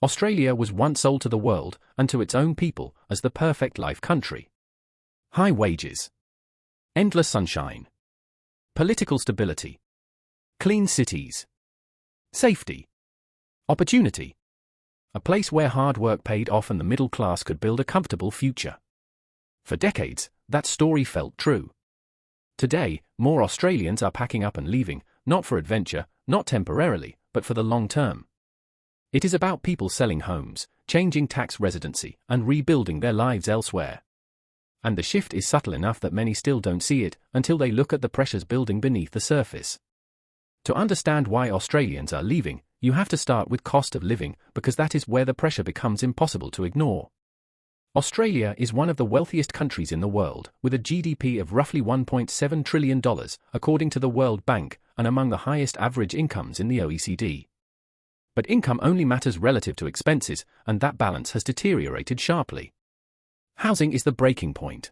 Australia was once sold to the world and to its own people as the perfect life country. High wages, endless sunshine, political stability, clean cities, safety, opportunity. A place where hard work paid off and the middle class could build a comfortable future. For decades, that story felt true. Today, more Australians are packing up and leaving, not for adventure, not temporarily, but for the long term. It is about people selling homes, changing tax residency, and rebuilding their lives elsewhere. And the shift is subtle enough that many still don't see it until they look at the pressures building beneath the surface. To understand why Australians are leaving, you have to start with cost of living, because that is where the pressure becomes impossible to ignore. Australia is one of the wealthiest countries in the world, with a GDP of roughly $1.7 trillion, according to the World Bank, and among the highest average incomes in the OECD. But income only matters relative to expenses, and that balance has deteriorated sharply. Housing is the breaking point.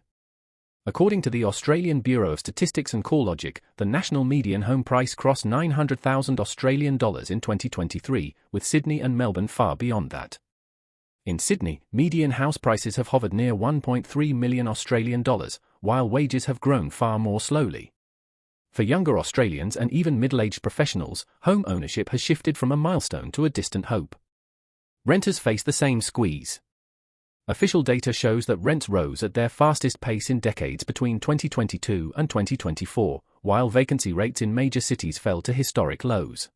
According to the Australian Bureau of Statistics and CoreLogic, the national median home price crossed $900,000 Australian dollars in 2023, with Sydney and Melbourne far beyond that. In Sydney, median house prices have hovered near 1.3 million Australian dollars, while wages have grown far more slowly. For younger Australians and even middle-aged professionals, home ownership has shifted from a milestone to a distant hope. Renters face the same squeeze. Official data shows that rents rose at their fastest pace in decades between 2022 and 2024, while vacancy rates in major cities fell to historic lows.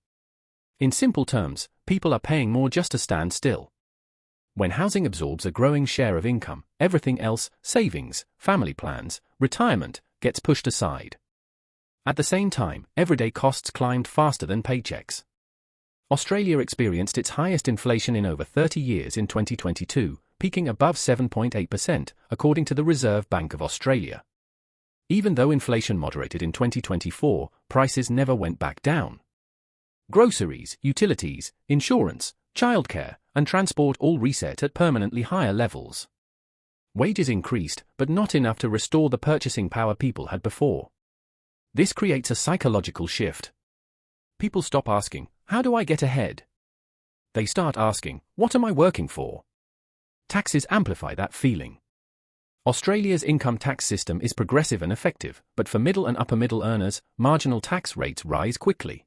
In simple terms, people are paying more just to stand still. When housing absorbs a growing share of income, everything else, savings, family plans, retirement, gets pushed aside. At the same time, everyday costs climbed faster than paychecks. Australia experienced its highest inflation in over 30 years in 2022, peaking above 7.8%, according to the Reserve Bank of Australia. Even though inflation moderated in 2024, prices never went back down. Groceries, utilities, insurance, childcare, and transport all reset at permanently higher levels. Wages increased, but not enough to restore the purchasing power people had before. This creates a psychological shift. People stop asking, "How do I get ahead?" They start asking, "What am I working for?" Taxes amplify that feeling. Australia's income tax system is progressive and effective, but for middle and upper middle earners, marginal tax rates rise quickly.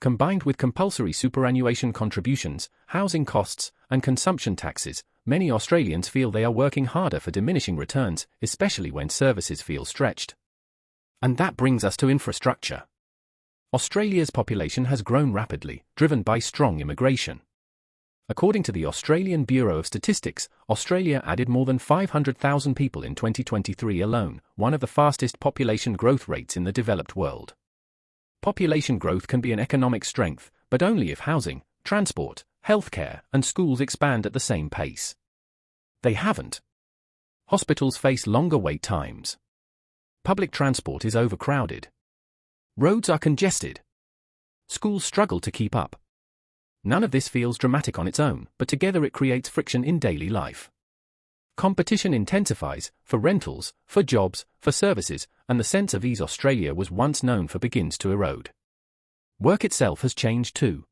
Combined with compulsory superannuation contributions, housing costs, and consumption taxes, many Australians feel they are working harder for diminishing returns, especially when services feel stretched. And that brings us to infrastructure. Australia's population has grown rapidly, driven by strong immigration. According to the Australian Bureau of Statistics, Australia added more than 500,000 people in 2023 alone, one of the fastest population growth rates in the developed world. Population growth can be an economic strength, but only if housing, transport, healthcare, and schools expand at the same pace. They haven't. Hospitals face longer wait times. Public transport is overcrowded. Roads are congested. Schools struggle to keep up. None of this feels dramatic on its own, but together it creates friction in daily life. Competition intensifies, for rentals, for jobs, for services, and the sense of ease Australia was once known for begins to erode. Work itself has changed too.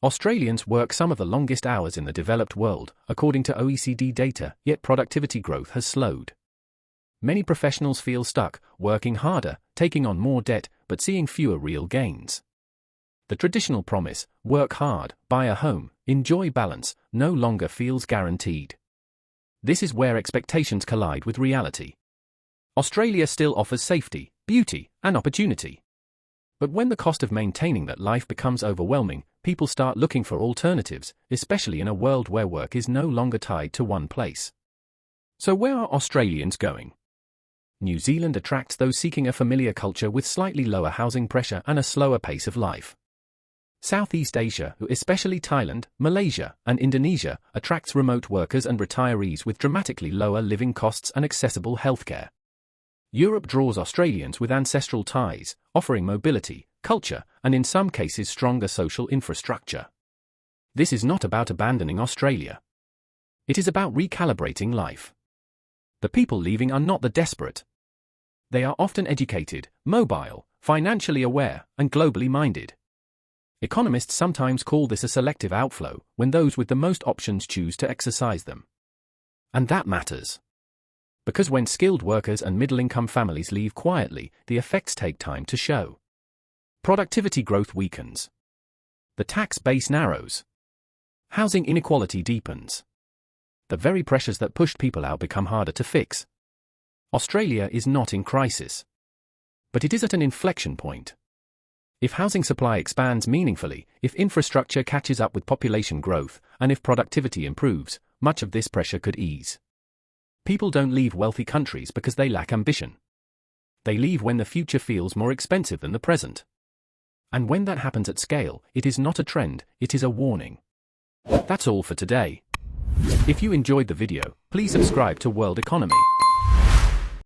Australians work some of the longest hours in the developed world, according to OECD data, yet productivity growth has slowed. Many professionals feel stuck, working harder, taking on more debt, but seeing fewer real gains. The traditional promise, work hard, buy a home, enjoy balance, no longer feels guaranteed. This is where expectations collide with reality. Australia still offers safety, beauty, and opportunity. But when the cost of maintaining that life becomes overwhelming, people start looking for alternatives, especially in a world where work is no longer tied to one place. So where are Australians going? New Zealand attracts those seeking a familiar culture with slightly lower housing pressure and a slower pace of life. Southeast Asia, especially Thailand, Malaysia, and Indonesia, attracts remote workers and retirees with dramatically lower living costs and accessible healthcare. Europe draws Australians with ancestral ties, offering mobility, culture, and in some cases stronger social infrastructure. This is not about abandoning Australia. It is about recalibrating life. The people leaving are not the desperate. They are often educated, mobile, financially aware, and globally minded. Economists sometimes call this a selective outflow, when those with the most options choose to exercise them. And that matters. Because when skilled workers and middle-income families leave quietly, the effects take time to show. Productivity growth weakens. The tax base narrows. Housing inequality deepens. The very pressures that pushed people out become harder to fix. Australia is not in crisis. But it is at an inflection point. If housing supply expands meaningfully, if infrastructure catches up with population growth, and if productivity improves, much of this pressure could ease. People don't leave wealthy countries because they lack ambition. They leave when the future feels more expensive than the present. And when that happens at scale, it is not a trend, it is a warning. That's all for today. If you enjoyed the video, please subscribe to World Economy.